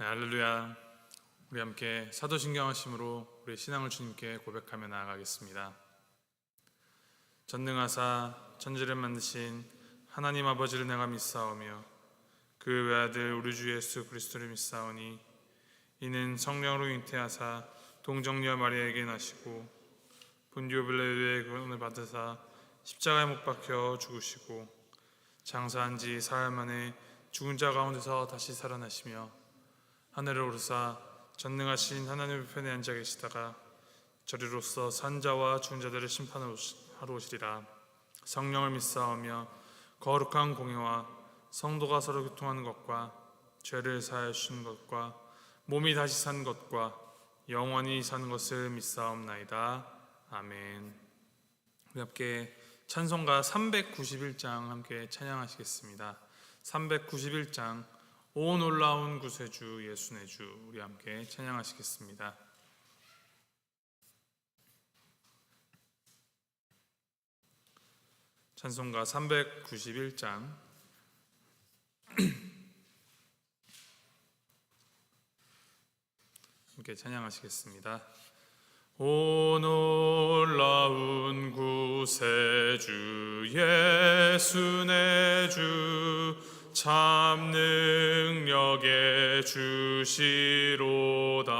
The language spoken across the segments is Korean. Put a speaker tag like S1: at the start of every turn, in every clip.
S1: 네, 할렐루야. 우리 함께 사도신경하심으로 우리 신앙을 주님께 고백하며 나아가겠습니다. 전능하사 천지를 만드신 하나님 아버지를 내가 믿사오며 그 외아들 우리 주 예수 그리스도를 믿사오니 이는 성령으로 잉태하사 동정녀 마리아에게 나시고 본디오 빌라도의 구원을 받으사 십자가에 못 박혀 죽으시고 장사한 지 사흘 만에 죽은 자 가운데서 다시 살아나시며 하늘을 오르사 전능하신 하나님의 편에 앉아 계시다가 저리로서 산자와 죽은 자들을 심판하러 오시리라. 성령을 믿사오며 거룩한 공회와 성도가 서로 교통하는 것과 죄를 사하여 주시는 것과 몸이 다시 산 것과 영원히 사는 것을 믿사옵나이다. 아멘. 우리 함께 찬송가 391장 함께 찬양하시겠습니다. 391장 오 놀라운 구세주 예수 내 주, 우리 함께 찬양하시겠습니다. 찬송가 391장 함께 찬양하시겠습니다. 오 놀라운 구세주 예수 내 주, 참 능력의 주시로다.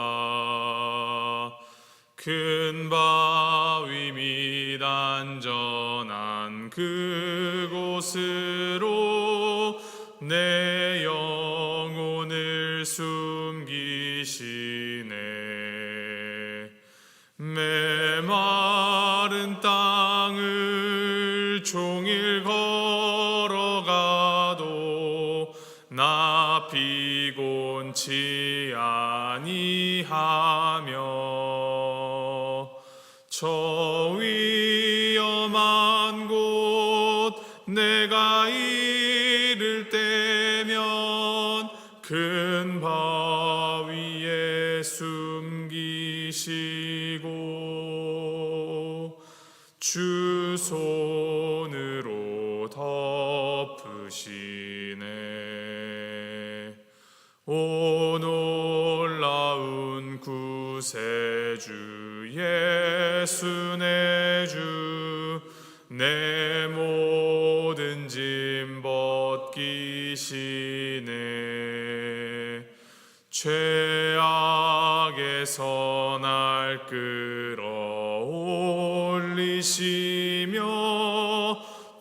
S1: 큰 바위 및 안전한 그곳으로 내 영혼을 숨기시네. 메마른 땅을 종일 걸어가도 나 피곤치 아니하며 저 위험한 곳 내가 이를 때면 큰 바위에 숨기시고 주 손으로 덮으시네. 오 놀라운 구세주 예수 내 주, 내 모든 짐 벗기시네. 죄악에서 날 끌어올리시며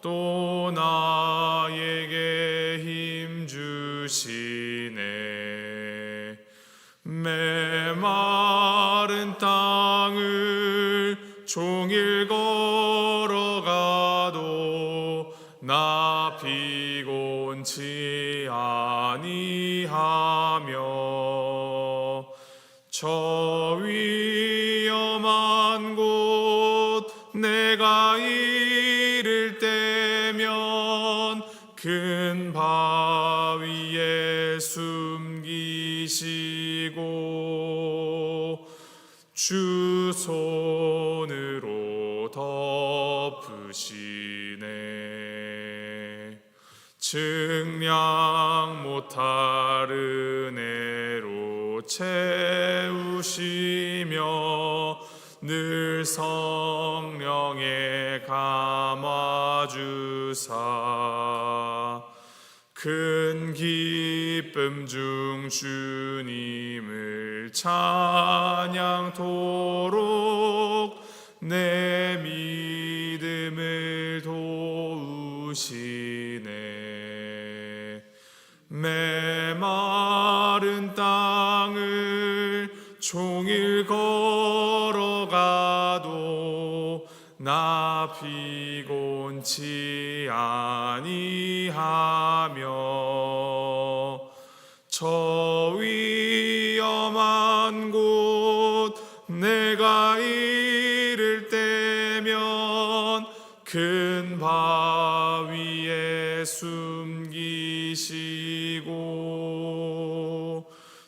S1: 또 나에게 힘 주시네. 메마른 땅을 종일 걸어가도 나 피곤치 아니하며 저 위험한 곳 내가 이를 때면 큰 바위에 숨기시고 주 손으로 덮으시네. 증량 못할 은혜로 채우시며 늘 성령에 감아주사 큰 기쁨 중 주님을 찬양토록 내 믿음을 도우시네. 메마른 땅을 종일 걸어가도 나 피곤치 아니하며 저 위험한 곳 내가 이를 때면 큰 바위에 숨기시고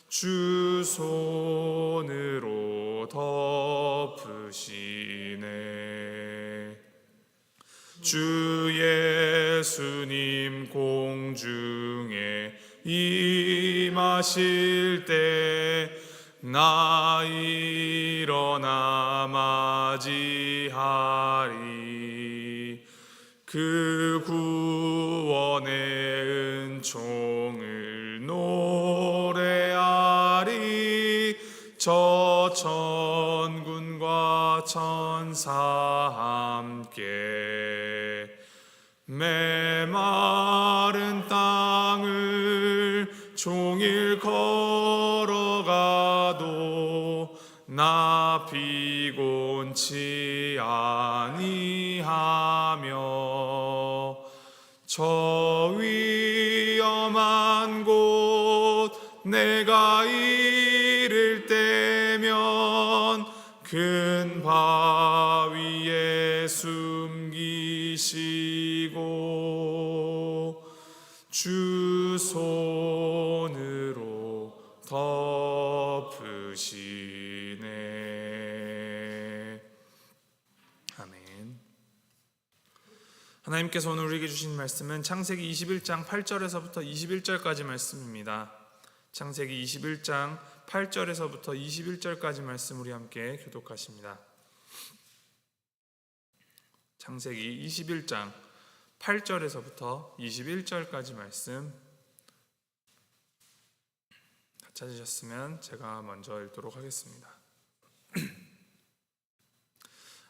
S1: 주 손으로 덮으시네. 주 예수님 공중에 임하시며 하실 때 나 일어나 맞이하리. 그 구원의 은총을 노래하리. 저 천군과 천사 함께 메마른 땅을 종일 걸어가도 나 피곤치 아니하며 저 위험한 곳 내가 이를 때면 큰 바위에 숨기시고 주 손으로 덮으시네. 아멘. 하나님께서 오늘 우리에게 주신 말씀은 창세기 21장 8절에서부터 21절까지 말씀입니다. 창세기 21장 8절에서부터 21절까지 말씀 우리 함께 교독하십니다. 창세기 21장 8절에서부터 21절까지 말씀 다 찾으셨으면 제가 먼저 읽도록 하겠습니다.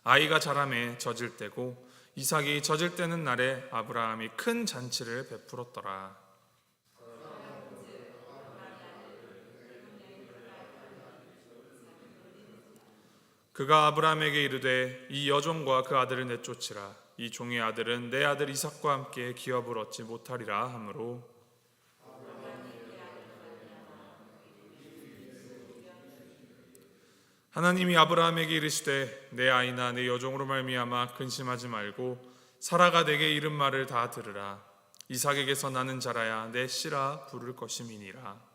S1: 아이가 자라매 젖을 때고 이삭이 젖을 때는 날에 아브라함이 큰 잔치를 베풀었더라. 그가 아브라함에게 이르되 이 여종과 그 아들을 내쫓으라. 이 종의 아들은 내 아들 이삭과 함께 기업을 얻지 못하리라 하므로 하나님이 아브라함에게 이르시되 내 아이나 내 여종으로 말미암아 근심하지 말고 사라가 내게 이른 말을 다 들으라. 이삭에게서 나는 자라야 내 씨라 부를 것임이니라.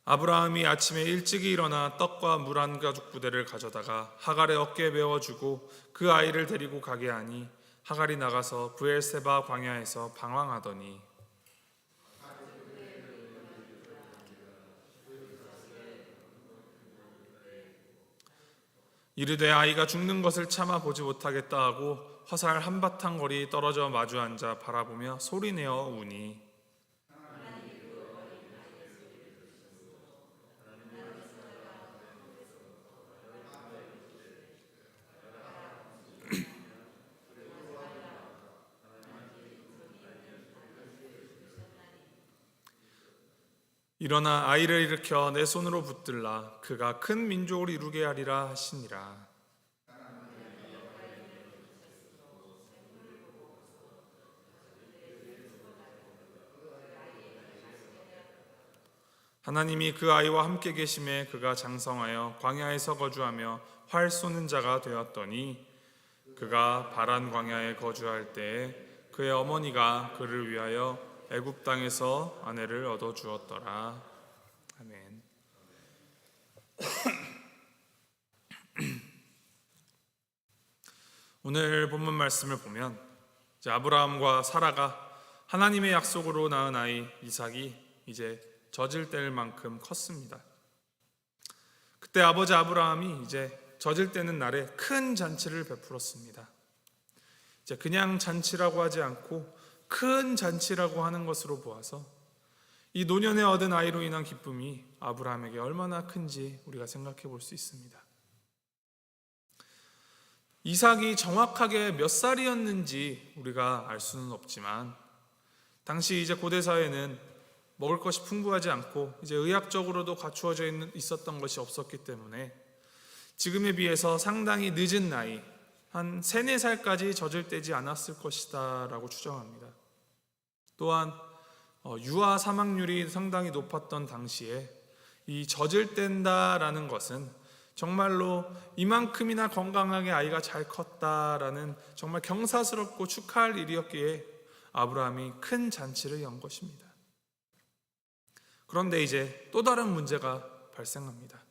S1: 아브라함이 아침에 일찍이 일어나 떡과 물 한 가죽 부대를 가져다가 하갈의 어깨에 메워주고 그 아이를 데리고 가게 하니 하갈이 나가서 브엘세바 광야에서 방황하더니 이르되 아이가 죽는 것을 참아 보지 못하겠다 하고 화살 한바탕 거리 떨어져 마주 앉아 바라보며 소리내어 우니 일어나 아이를 일으켜 내 손으로 붙들라. 그가 큰 민족을 이루게 하리라 하시니라. 하나님이 그 아이와 함께 계심에 그가 장성하여 광야에서 거주하며 활 쏘는 자가 되었더니 그가 바란 광야에 거주할 때에 그의 어머니가 그를 위하여 애굽 땅에서 아내를 얻어 주었더라. 아멘. 오늘 본문 말씀을 보면 이제 아브라함과 사라가 하나님의 약속으로 낳은 아이 이삭이 이제 젖을 뗄 만큼 컸습니다. 그때 아버지 아브라함이 이제 젖을 떼는 날에 큰 잔치를 베풀었습니다. 이제 그냥 잔치라고 하지 않고 큰 잔치라고 하는 것으로 보아서 이 노년에 얻은 아이로 인한 기쁨이 아브라함에게 얼마나 큰지 우리가 생각해 볼 수 있습니다. 이삭이 정확하게 몇 살이었는지 우리가 알 수는 없지만 당시 이제 고대 사회는 먹을 것이 풍부하지 않고 이제 의학적으로도 갖추어져 있었던 것이 없었기 때문에 지금에 비해서 상당히 늦은 나이 한 3, 4살까지 젖을 떼지 않았을 것이다 라고 추정합니다. 또한 유아 사망률이 상당히 높았던 당시에 이 젖을 뗀다라는 것은 정말로 이만큼이나 건강하게 아이가 잘 컸다라는 정말 경사스럽고 축하할 일이었기에 아브라함이 큰 잔치를 연 것입니다. 그런데 이제 또 다른 문제가 발생합니다.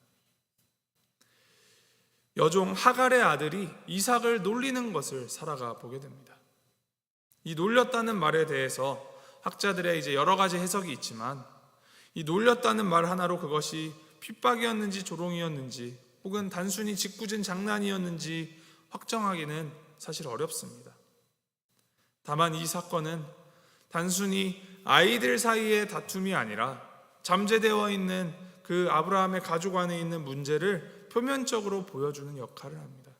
S1: 여종 하갈의 아들이 이삭을 놀리는 것을 사라가 보게 됩니다. 이 놀렸다는 말에 대해서 학자들의 이제 여러 가지 해석이 있지만, 이 놀렸다는 말 하나로 그것이 핍박이었는지 조롱이었는지 혹은 단순히 짓궂은 장난이었는지 확정하기는 사실 어렵습니다. 다만 이 사건은 단순히 아이들 사이의 다툼이 아니라 잠재되어 있는 그 아브라함의 가족 안에 있는 문제를 표면적으로 보여주는 역할을 합니다.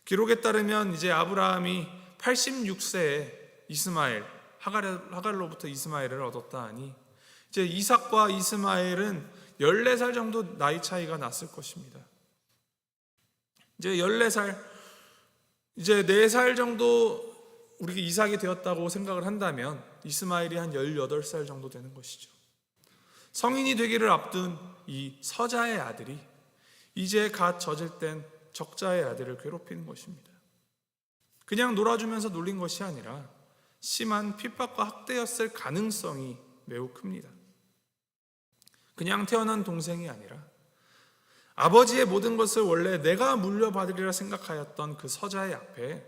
S1: 기록에 따르면 이제 아브라함이 86세에 이스마엘, 하갈로부터 이스마엘을 얻었다 하니 이제 이삭과 이스마엘은 14살 정도 나이 차이가 났을 것입니다. 이제 14살, 이제 4살 정도 우리가 이삭이 되었다고 생각을 한다면 이스마엘이 한 18살 정도 되는 것이죠. 성인이 되기를 앞둔 이 서자의 아들이 이제 갓 젖을 땐 적자의 아들을 괴롭히는 것입니다. 그냥 놀아주면서 놀린 것이 아니라 심한 핍박과 학대였을 가능성이 매우 큽니다. 그냥 태어난 동생이 아니라 아버지의 모든 것을 원래 내가 물려받으리라 생각하였던 그 서자의 앞에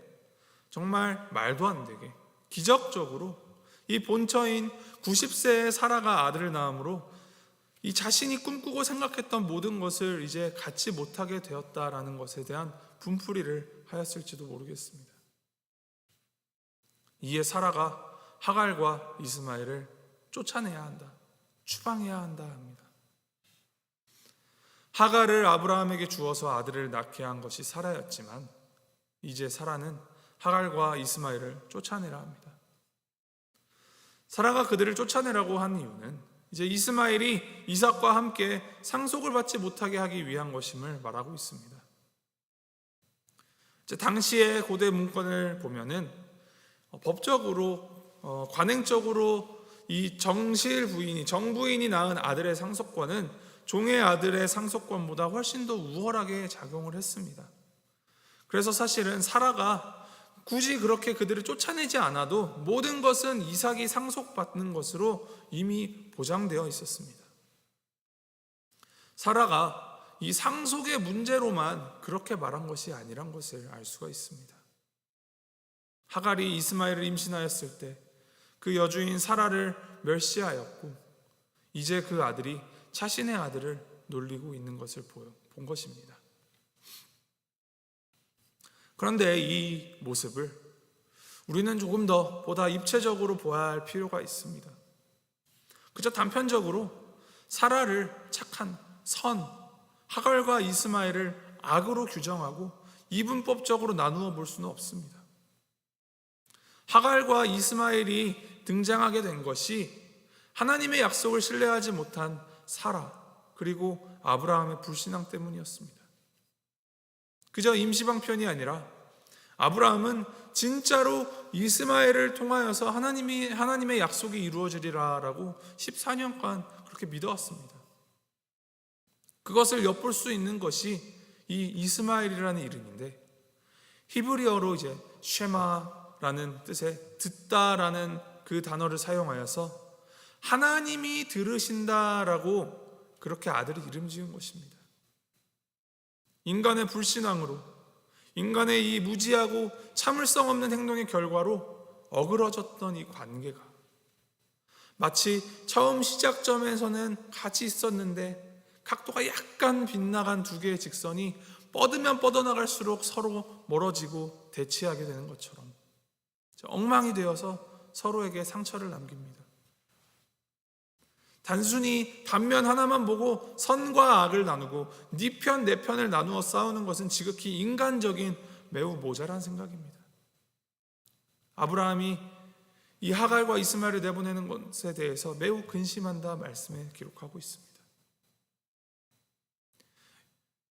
S1: 정말 말도 안 되게 기적적으로 이 본처인 90세의 사라가 아들을 낳음으로 이 자신이 꿈꾸고 생각했던 모든 것을 이제 갖지 못하게 되었다라는 것에 대한 분풀이를 하였을지도 모르겠습니다. 이에 사라가 하갈과 이스마엘을 쫓아내야 한다, 추방해야 한다 합니다. 하갈을 아브라함에게 주어서 아들을 낳게 한 것이 사라였지만 이제 사라는 하갈과 이스마엘을 쫓아내라 합니다. 사라가 그들을 쫓아내라고 한 이유는 이제 이스마엘이 이삭과 함께 상속을 받지 못하게 하기 위한 것임을 말하고 있습니다. 이제 당시의 고대 문건을 보면은 법적으로 관행적으로 이 정부인이 낳은 아들의 상속권은 종의 아들의 상속권보다 훨씬 더 우월하게 작용을 했습니다. 그래서 사실은 사라가 굳이 그렇게 그들을 쫓아내지 않아도 모든 것은 이삭이 상속받는 것으로 이미 보장되어 있었습니다. 사라가 이 상속의 문제로만 그렇게 말한 것이 아니란 것을 알 수가 있습니다. 하갈이 이스마엘을 임신하였을 때 그 여주인 사라를 멸시하였고 이제 그 아들이 자신의 아들을 놀리고 있는 것을 본 것입니다. 그런데 이 모습을 우리는 조금 더 보다 입체적으로 보아야 할 필요가 있습니다. 그저 단편적으로 사라를 착한 선, 하갈과 이스마엘을 악으로 규정하고 이분법적으로 나누어 볼 수는 없습니다. 하갈과 이스마엘이 등장하게 된 것이 하나님의 약속을 신뢰하지 못한 사라 그리고 아브라함의 불신앙 때문이었습니다. 그저 임시방편이 아니라 아브라함은 진짜로 이스마엘을 통하여서 하나님의 약속이 이루어지리라라고 14년간 그렇게 믿어왔습니다. 그것을 엿볼 수 있는 것이 이 이스마엘이라는 이름인데 히브리어로 이제 쉐마라는 뜻의 듣다라는 그 단어를 사용하여서 하나님이 들으신다라고 그렇게 아들이 이름 지은 것입니다. 인간의 불신앙으로 인간의 이 무지하고 참을성 없는 행동의 결과로 어그러졌던 이 관계가 마치 처음 시작점에서는 같이 있었는데 각도가 약간 빗나간 두 개의 직선이 뻗으면 뻗어나갈수록 서로 멀어지고 대치하게 되는 것처럼 엉망이 되어서 서로에게 상처를 남깁니다. 단순히 단면 하나만 보고 선과 악을 나누고 네 편, 내 편을 나누어 싸우는 것은 지극히 인간적인 매우 모자란 생각입니다. 아브라함이 이 하갈과 이스마엘을 내보내는 것에 대해서 매우 근심한다 말씀에 기록하고 있습니다.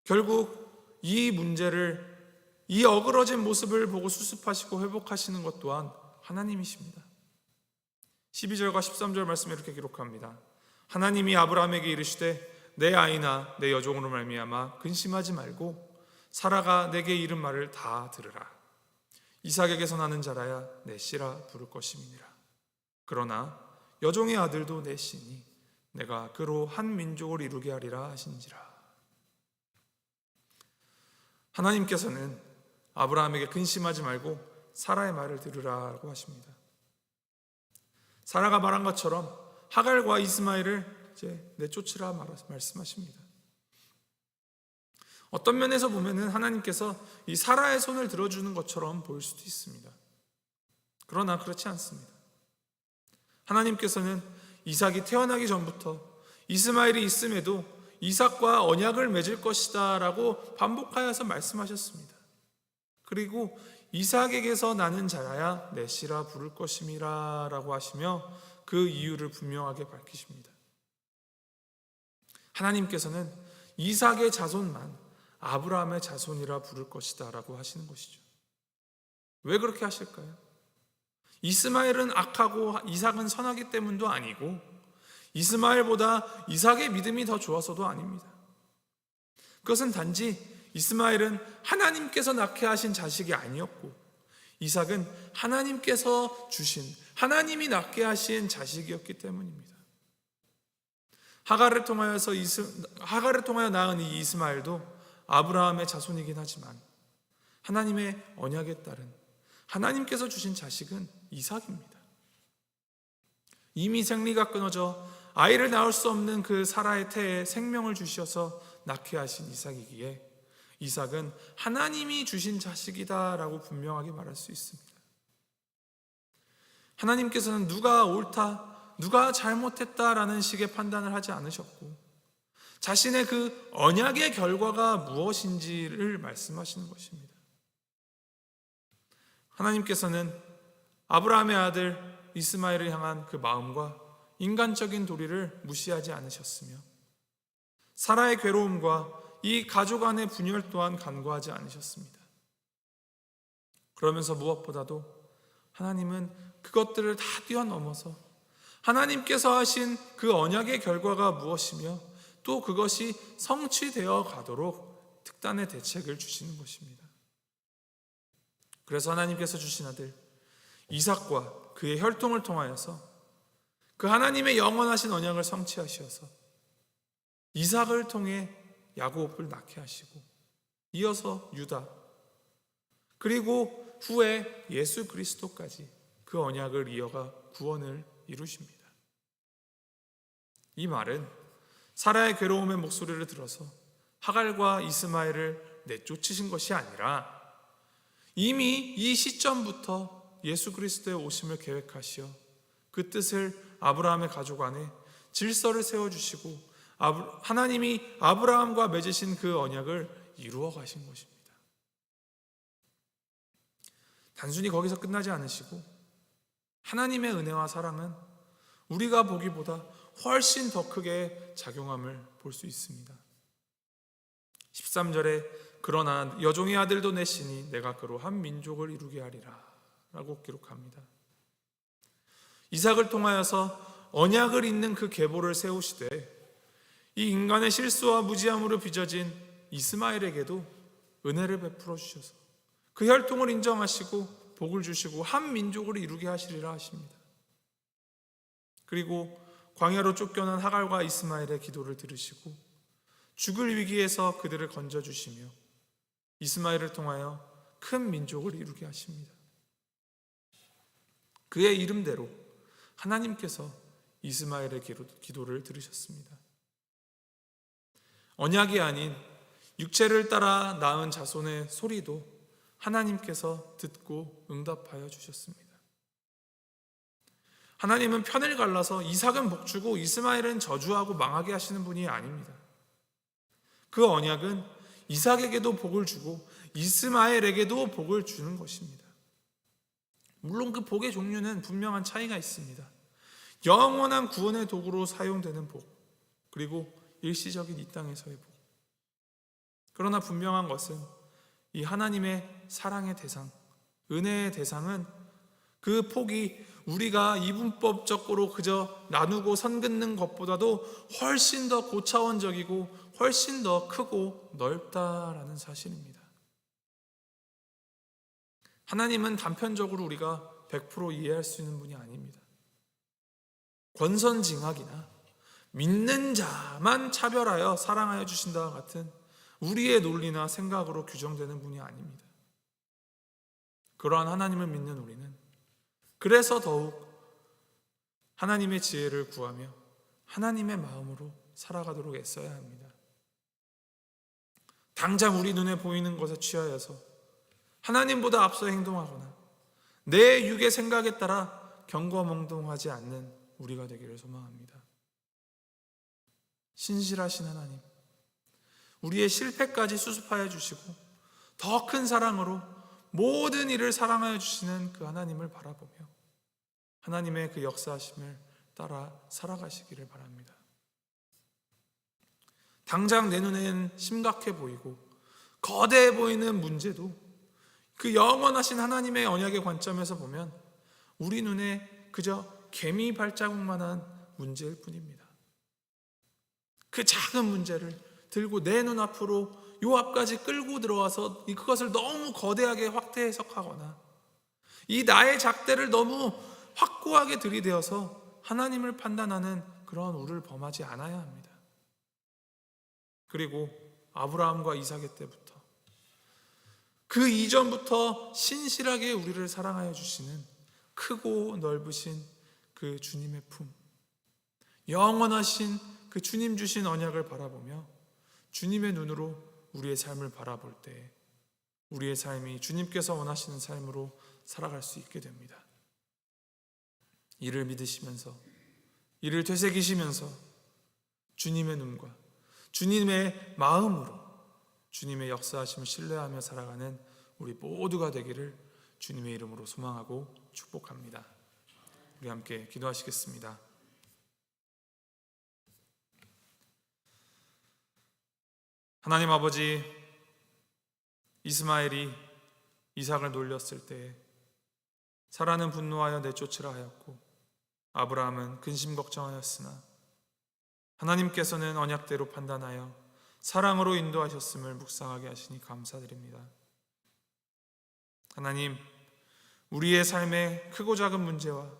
S1: 결국 이 문제를 이 어그러진 모습을 보고 수습하시고 회복하시는 것 또한 하나님이십니다. 12절과 13절 말씀에 이렇게 기록합니다. 하나님이 아브라함에게 이르시되 내 아이나 내 여종으로 말미암아 근심하지 말고 사라가 내게 이른 말을 다 들으라. 이삭에게서 나는 자라야 내 씨라 부를 것임이니라. 그러나 여종의 아들도 내 씨니 내가 그로 한 민족을 이루게 하리라 하신지라.
S2: 하나님께서는 아브라함에게 근심하지 말고 사라의 말을 들으라고 하십니다. 사라가 말한 것처럼 하갈과 이스마엘을 이제 내쫓으라 말씀하십니다. 어떤 면에서 보면은 하나님께서 이 사라의 손을 들어주는 것처럼 보일 수도 있습니다. 그러나 그렇지 않습니다. 하나님께서는 이삭이 태어나기 전부터 이스마엘이 있음에도 이삭과 언약을 맺을 것이다 라고 반복하여서 말씀하셨습니다. 그리고 이삭에게서 나는 자라야 넷이라 부를 것임이라 라고 하시며 그 이유를 분명하게 밝히십니다. 하나님께서는 이삭의 자손만 아브라함의 자손이라 부를 것이다 라고 하시는 것이죠. 왜 그렇게 하실까요? 이스마엘은 악하고 이삭은 선하기 때문도 아니고 이스마엘보다 이삭의 믿음이 더 좋아서도 아닙니다. 그것은 단지 이스마엘은 하나님께서 낳게 하신 자식이 아니었고 이삭은 하나님께서 주신, 하나님이 낳게 하신 자식이었기 때문입니다. 하갈을 통하여 낳은 이 이스마엘도 아브라함의 자손이긴 하지만 하나님의 언약에 따른 하나님께서 주신 자식은 이삭입니다. 이미 생리가 끊어져 아이를 낳을 수 없는 그 사라의 태에 생명을 주셔서 낳게 하신 이삭이기에 이삭은 하나님이 주신 자식이다라고 분명하게 말할 수 있습니다. 하나님께서는 누가 옳다, 누가 잘못했다라는 식의 판단을 하지 않으셨고 자신의 그 언약의 결과가 무엇인지를 말씀하시는 것입니다. 하나님께서는 아브라함의 아들 이스마엘을 향한 그 마음과 인간적인 도리를 무시하지 않으셨으며 사라의 괴로움과 이 가족 안의 분열 또한 간과하지 않으셨습니다. 그러면서 무엇보다도 하나님은 그것들을 다 뛰어넘어서 하나님께서 하신 그 언약의 결과가 무엇이며 또 그것이 성취되어 가도록 특단의 대책을 주시는 것입니다. 그래서 하나님께서 주신 아들 이삭과 그의 혈통을 통하여서 그 하나님의 영원하신 언약을 성취하셔서 이삭을 통해 야곱을 낳게 하시고 이어서 유다 그리고 후에 예수 그리스도까지 그 언약을 이어가 구원을 이루십니다. 이 말은 사라의 괴로움의 목소리를 들어서 하갈과 이스마엘을 내쫓으신 것이 아니라 이미 이 시점부터 예수 그리스도의 오심을 계획하시어 그 뜻을 아브라함의 가족 안에 질서를 세워주시고 하나님이 아브라함과 맺으신 그 언약을 이루어 가신 것입니다. 단순히 거기서 끝나지 않으시고 하나님의 은혜와 사랑은 우리가 보기보다 훨씬 더 크게 작용함을 볼 수 있습니다. 13절에 그러나 여종의 아들도 내시니 내가 그로 한 민족을 이루게 하리라 라고 기록합니다. 이삭을 통하여서 언약을 잇는 그 계보를 세우시되 이 인간의 실수와 무지함으로 빚어진 이스마엘에게도 은혜를 베풀어 주셔서 그 혈통을 인정하시고 복을 주시고 한 민족을 이루게 하시리라 하십니다. 그리고 광야로 쫓겨난 하갈과 이스마엘의 기도를 들으시고 죽을 위기에서 그들을 건져주시며 이스마엘을 통하여 큰 민족을 이루게 하십니다. 그의 이름대로 하나님께서 이스마엘의 기도를 들으셨습니다. 언약이 아닌 육체를 따라 낳은 자손의 소리도 하나님께서 듣고 응답하여 주셨습니다. 하나님은 편을 갈라서 이삭은 복주고 이스마엘은 저주하고 망하게 하시는 분이 아닙니다. 그 언약은 이삭에게도 복을 주고 이스마엘에게도 복을 주는 것입니다. 물론 그 복의 종류는 분명한 차이가 있습니다. 영원한 구원의 도구로 사용되는 복, 그리고 일시적인 이 땅에서의 복. 그러나 분명한 것은 이 하나님의 사랑의 대상, 은혜의 대상은 그 폭이 우리가 이분법적으로 그저 나누고 선 긋는 것보다도 훨씬 더 고차원적이고 훨씬 더 크고 넓다라는 사실입니다. 하나님은 단편적으로 우리가 100% 이해할 수 있는 분이 아닙니다. 권선징악이나 믿는 자만 차별하여 사랑하여 주신다와 같은 우리의 논리나 생각으로 규정되는 분이 아닙니다. 그러한 하나님을 믿는 우리는 그래서 더욱 하나님의 지혜를 구하며 하나님의 마음으로 살아가도록 애써야 합니다. 당장 우리 눈에 보이는 것에 취하여서 하나님보다 앞서 행동하거나 내 육의 생각에 따라 경거멍동하지 않는 우리가 되기를 소망합니다. 신실하신 하나님, 우리의 실패까지 수습하여 주시고 더 큰 사랑으로 모든 일을 사랑하여 주시는 그 하나님을 바라보며 하나님의 그 역사하심을 따라 살아가시기를 바랍니다. 당장 내 눈엔 심각해 보이고 거대해 보이는 문제도 그 영원하신 하나님의 언약의 관점에서 보면 우리 눈에 그저 개미 발자국만한 문제일 뿐입니다. 그 작은 문제를 들고 내 눈앞으로 요 앞까지 끌고 들어와서 그것을 너무 거대하게 확대 해석하거나 이 나의 작대를 너무 확고하게 들이대어서 하나님을 판단하는 그런 우를 범하지 않아야 합니다. 그리고 아브라함과 이삭의 때부터 그 이전부터 신실하게 우리를 사랑하여 주시는 크고 넓으신 그 주님의 품, 영원하신 그 주님 주신 언약을 바라보며 주님의 눈으로 우리의 삶을 바라볼 때 우리의 삶이 주님께서 원하시는 삶으로 살아갈 수 있게 됩니다. 이를 믿으시면서 이를 되새기시면서 주님의 눈과 주님의 마음으로 주님의 역사하심을 신뢰하며 살아가는 우리 모두가 되기를 주님의 이름으로 소망하고 축복합니다. 우리 함께 기도하시겠습니다. 하나님 아버지, 이스마엘이 이삭을 놀렸을 때 사라는 분노하여 내쫓으라 하였고 아브라함은 근심 걱정하였으나 하나님께서는 언약대로 판단하여 사랑으로 인도하셨음을 묵상하게 하시니 감사드립니다. 하나님, 우리의 삶의 크고 작은 문제와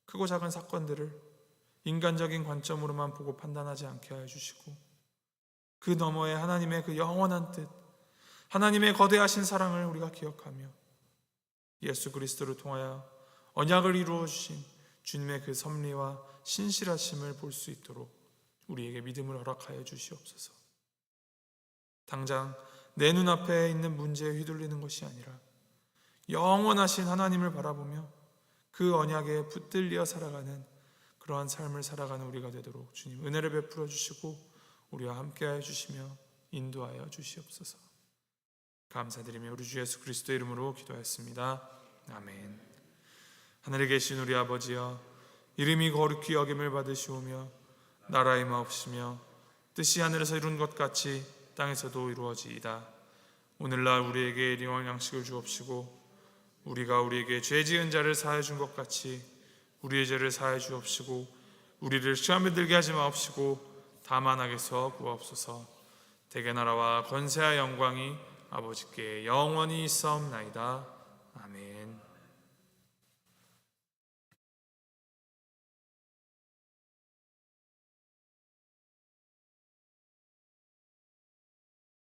S2: 크고 작은 사건들을 인간적인 관점으로만 보고 판단하지 않게 하여 주시고 그 너머에 하나님의 그 영원한 뜻, 하나님의 거대하신 사랑을 우리가 기억하며 예수 그리스도를 통하여 언약을 이루어 주신 주님의 그 섭리와 신실하심을 볼 수 있도록 우리에게 믿음을 허락하여 주시옵소서. 당장 내 눈앞에 있는 문제에 휘둘리는 것이 아니라 영원하신 하나님을 바라보며 그 언약에 붙들려 살아가는 그러한 삶을 살아가는 우리가 되도록 주님 은혜를 베풀어 주시고 우리와 함께하여 주시며 인도하여 주시옵소서. 감사드리며 우리 주 예수 그리스도의 이름으로 기도하였습니다. 아멘. 하늘에 계신 우리 아버지여, 이름이 거룩히 여김을 받으시오며 나라의 마옵시며 뜻이 하늘에서 이룬 것 같이 땅에서도 이루어지이다. 오늘날 우리에게 일용할 양식을 주옵시고 우리가 우리에게 죄 지은 자를 사하여 준 것 같이 우리의 죄를 사하여 주옵시고 우리를 시험에 들게 하지 마옵시고 다만 악에서 구하옵소서. 대개 나라와 권세와 영광이 아버지께 영원히 있사옵나이다. 아멘.